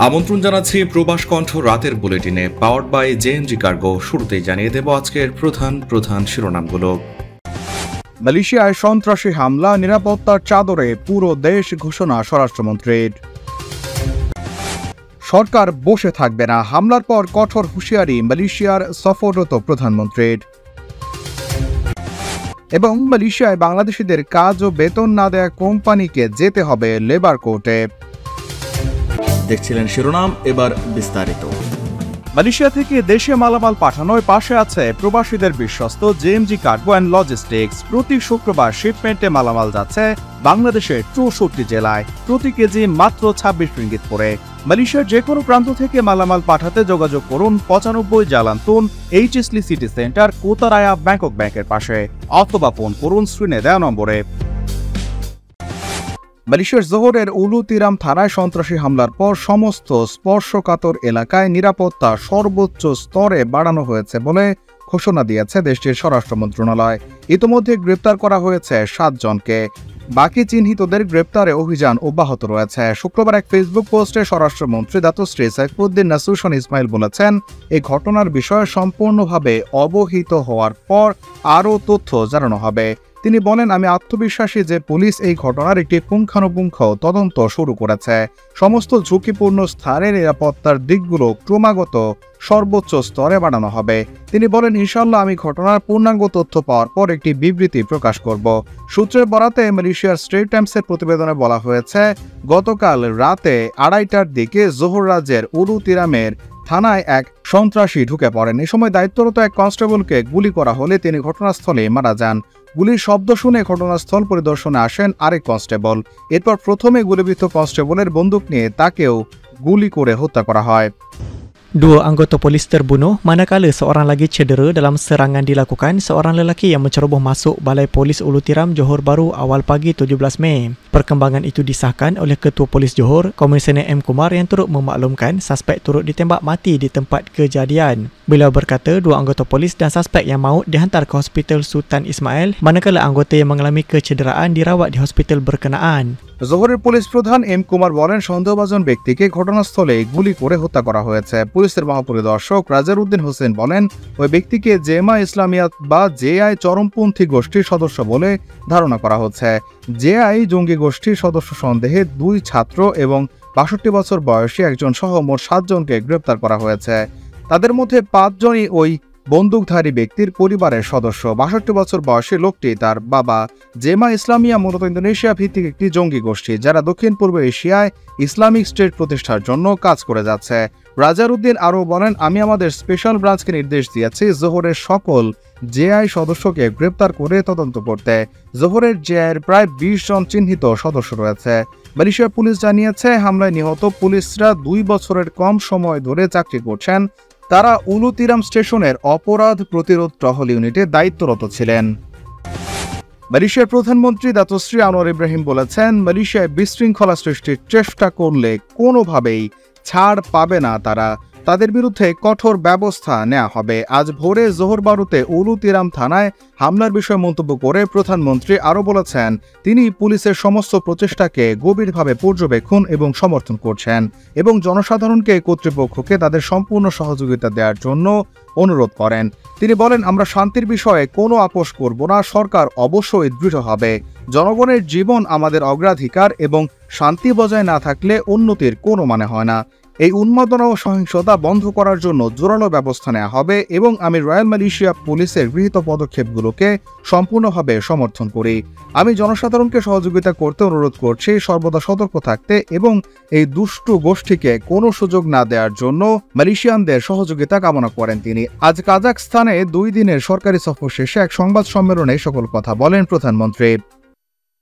আমন্ত্রণ জানাচ্ছি প্রবাস কণ্ঠ রাতের বুলেটিনে পাওয়ার্ড বাই জেএনজি কার্গো। শুরুতেই জানিয়ে দেব আজকের প্রধান শিরোনামগুলো। মালয়েশিয়ায় সন্ত্রাসী হামলা, নিরাপত্তার চাদরে পুরো দেশ ঘোষণা স্বরাষ্ট্রমন্ত্রীর। সরকার বসে থাকবে না, হামলার পর কঠোর হুঁশিয়ারি মালয়েশিয়ার সফররত প্রধানমন্ত্রীর। এবং মালয়েশিয়ায় বাংলাদেশিদের কাজ ও বেতন না দেয়া কোম্পানিকে যেতে হবে লেবার কোর্টে। দেখছিলেন শিরোনাম, এবার বিস্তারিত। মালয়েশিয়া থেকে দেশে মালামাল পাঠানোর পাশে আছে প্রবাসীদের বিশ্বস্ত জেএমজি কার্গো অ্যান্ড লজিস্টিক্স। প্রতি শুক্রবার শিপমেন্টে মালামাল যাচ্ছে বাংলাদেশের 64 জেলায়, প্রতি কেজি মাত্র 26 রিঙ্গিত করে। মালয়েশিয়ার যে কোনো প্রান্ত থেকে মালামাল পাঠাতে যোগাযোগ করুন 95 জালান্তুন এইচএসলি সিটি সেন্টার, কোতারায়া ব্যাংকক ব্যাংকের পাশে, অথবা ফোন করুন স্ক্রিনে দেওয়া নম্বরে। মালয়েশিয়ার জোহরের উলু তিরাম থানায় সন্ত্রাসী হামলার পর সমস্ত স্পর্শকাতর এলাকায় নিরাপত্তা সর্বোচ্চ স্তরে বাড়ানো হয়েছে বলে ঘোষণা দিয়েছে দেশটির স্বরাষ্ট্র মন্ত্রণালয়। ইতোমধ্যে গ্রেপ্তার করা হয়েছে 7 জনকে। বাকি চিহ্নিতদের গ্রেপ্তারে অভিযান অব্যাহত রয়েছে। শুক্রবার এক ফেসবুক পোস্টে স্বরাষ্ট্রমন্ত্রী দাতুশ্রী সাইফুদ্দিন নাসুশন ইসমাইল বলেছেন, এই ঘটনার বিষয়ে সম্পূর্ণভাবে অবহিত হওয়ার পর আরও তথ্য জানানো হবে। তিনি বলেন, আমি আত্মবিশ্বাসী যে পুলিশ এই ঘটনার একটি পুঙ্খানুপুঙ্খ তদন্ত শুরু করেছে। সমস্ত ঝুঁকিপূর্ণ স্থানের নিরাপত্তার দিকগুলো ক্রমাগত সর্বোচ্চ স্তরে বাড়ানো হবে। তিনি বলেন, ইনশাল্লাহ আমি ঘটনার পূর্ণাঙ্গ তথ্য পাওয়ার পর একটি বিবৃতি প্রকাশ করব। সূত্রের বরাতে মালয়েশিয়ার স্ট্রেট টাইমসের প্রতিবেদনে বলা হয়েছে, গতকাল রাতে 2:30টার দিকে জোহর রাজ্যের উলু তিরামের থানায় এক সন্ত্রাসী ঢুকে পড়েন। এ সময় দায়িত্বরত এক কনস্টেবলকে গুলি করা হলে তিনি ঘটনাস্থলে মারা যান। গুলির শব্দ শুনে ঘটনাস্থল পরিদর্শনে আসেন আরেক কনস্টেবল। এরপর প্রথমে গুলিবিদ্ধ কনস্টেবলের বন্দুক নিয়ে তাকেও গুলি করে হত্যা করা হয়। Dua anggota polis terbunuh manakala seorang lagi cedera dalam serangan dilakukan seorang lelaki yang menceroboh masuk Balai Polis Ulu Tiram, Johor Bahru awal pagi 17 Mei. Perkembangan itu disahkan oleh Ketua Polis Johor, Komisioner M. Kumar yang turut memaklumkan suspek turut ditembak mati di tempat kejadian. Beliau berkata 2 anggota polis dan suspek yang maut dihantar ke Hospital Sultan Ismail, manakala anggota yang mengalami kecederaan dirawat di hospital berkenaan. জোহরের police প্রধান M Kumar বলেন, সন্দেহভাজন ব্যক্তিকে ঘটনাস্থলে গুলি করে হত্যা করা হয়েছে। পুলিশের মহাপরিদর্শক রাজার উদ্দিন হোসেন বলেন, ওই ব্যক্তিকে জেমা ইসলামিয়াত বা জেআই চরমপন্থী গোষ্ঠীর সদস্য বলে ধারণা করা হচ্ছে। জেআই জঙ্গি গোষ্ঠীর সদস্য সন্দেহে 2 ছাত্র এবং 62 বছর বয়সী একজন সহ মোট 7 জনকে গ্রেপ্তার করা হয়েছে। তাদের মধ্যে 5 জনই ওই বন্দুকধারী ব্যক্তির পরিবারের সদস্য। 62 বছর বয়সী লোকটি তার বাবা। জেমা ইসলামিয়া মূলত ইন্দোনেশিয়া ভিত্তিক একটি জঙ্গি গোষ্ঠী, যারা দক্ষিণ পূর্ব এশিয়ায় ইসলামিক স্টেট প্রতিষ্ঠার জন্য কাজ করে যাচ্ছে। রাজার উদ্দিন আরও বলেন, আমি আমাদের স্পেশাল ব্রাঞ্চকে নির্দেশ দিয়েছি জোহরের সকল জেআই সদস্যকে গ্রেপ্তার করে তদন্ত করতে। জোহরের জেআইয়ের প্রায় 20 জন চিহ্নিত সদস্য রয়েছে। মালয়েশিয়া পুলিশ জানিয়েছে, হামলায় নিহত পুলিশরা 2 বছরের কম সময় ধরে চাকরি করছেন। তারা উলু তিরাম স্টেশনের অপরাধ প্রতিরোধ টহল ইউনিটে দায়িত্বরত ছিলেন। মালয়েশিয়ার প্রধানমন্ত্রী দাতুশ্রী আনোয়ার ইব্রাহিম বলেছেন, মালয়েশিয়ায় বিশৃঙ্খলা সৃষ্টির চেষ্টা করলে কোনোভাবেই ছাড় পাবে না তারা, তাদের বিরুদ্ধে কঠোর ব্যবস্থা নেওয়া হবে। আজ ভোরে জোহর বারুতে উলু তিরাম থানায় হামলার বিষয়ে মন্তব্য করে প্রধানমন্ত্রী আরও বলেছেন, তিনি পুলিশের সমস্ত প্রচেষ্টাকে গভীরভাবে পর্যবেক্ষণ এবং সমর্থন করছেন এবং জনসাধারণকে কর্তৃপক্ষকে তাদের সম্পূর্ণ সহযোগিতা দেওয়ার জন্য অনুরোধ করেন। তিনি বলেন, আমরা শান্তির বিষয়ে কোনো আপোষ করব না, সরকার অবশ্যই দৃঢ় হবে। জনগণের জীবন আমাদের অগ্রাধিকার এবং শান্তি বজায় না থাকলে উন্নতির কোনো মানে হয় না। এই উন্মাদনা ও সহিংসতা বন্ধ করার জন্য জোরালো ব্যবস্থা নেওয়া হবে এবং আমি রয়্যাল মালয়েশিয়া পুলিশের গৃহীত পদক্ষেপগুলোকে সম্পূর্ণভাবে সমর্থন করি। আমি জনসাধারণকে সহযোগিতা করতে অনুরোধ করছি, সর্বদা সতর্ক থাকতে এবং এই দুষ্টু গোষ্ঠীকে কোনো সুযোগ না দেওয়ার জন্য মালয়েশিয়ানদের সহযোগিতা কামনা করেন তিনি। আজ কাজাখস্তানে 2 দিনের সরকারি সফর শেষে এক সংবাদ সম্মেলনে সকল কথা বলেন প্রধানমন্ত্রী।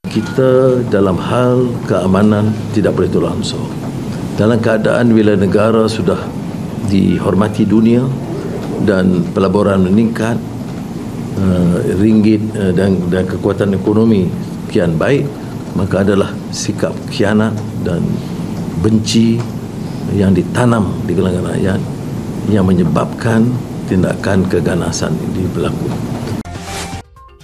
Kita dalam hal keamanan tidak boleh tolak ansur. Dalam keadaan bila negara sudah dihormati dunia dan pelaburan meningkat, ringgit dan kekuatan ekonomi kian baik, maka adalah sikap khianat dan benci yang ditanam di kalangan rakyat yang menyebabkan tindakan keganasan ini berlaku.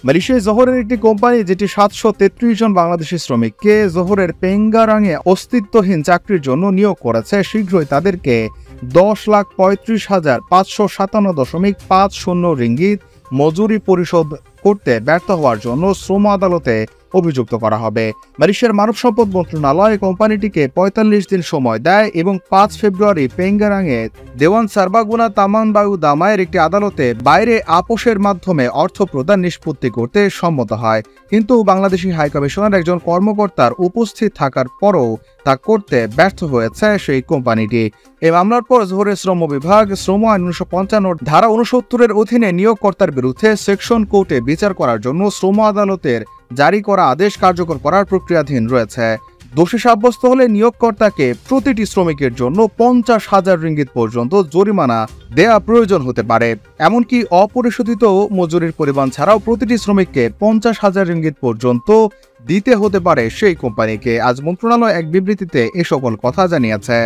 মালয়েশিয়ায় জোহরের একটি company যেটি 733 জন বাংলাদেশি শ্রমিককে জোহরের পেঙ্গারাঙে অস্তিত্বহীন চাকরির জন্য নিয়োগ করেছে, শীঘ্রই তাদেরকে 10,35,557.50 রিঙ্গিত মজুরি পরিশোধ করতে ব্যর্থ হওয়ার জন্য শ্রম আদালতে অভিযুক্ত করা হবে। মালয়েশিয়ার মানব সম্পদ মন্ত্রণালয় কোম্পানিটিকে 45 দিন সময় দেয় এবং 5 ফেব্রুয়ারি পেঙ্গারাঙে দেওয়ান সারবাগুনা তামানবায়ু দামায়ের একটি আদালতে বাইরে আপোষের মাধ্যমে অর্থ প্রদান নিষ্পত্তি করতে সম্মত হয়। কিন্তু বাংলাদেশি হাইকমিশনের একজন কর্মকর্তার উপস্থিত থাকার পরও তা করতে ব্যর্থ হয়েছে সেই কোম্পানিটি। এই মামলার পর জোহরের শ্রম বিভাগ শ্রম আইন 1955 ধারা 69-এর অধীনে নিয়োগকর্তার বিরুদ্ধে সেকশন কোর্টে বিচার করার জন্য শ্রম আদালতের জারি করা আদেশ কার্যকর করার প্রক্রিয়াধীন রয়েছে। দোষী সাব্যস্ত হলে নিয়োগকর্তাকে প্রতিটি শ্রমিকের জন্য 50,000 রিঙ্গিত পর্যন্ত জরিমানা দেয়া প্রয়োজন হতে পারে। এমনকি অপরিশোধিত মজুরির পরিমাণ ছাড়াও প্রতিটি শ্রমিককে 50,000 রিঙ্গিত পর্যন্ত দিতে হতে পারে সেই কোম্পানিকে। আজ মন্ত্রণালয় এক বিবৃতিতে এ সকল কথা জানিয়েছে।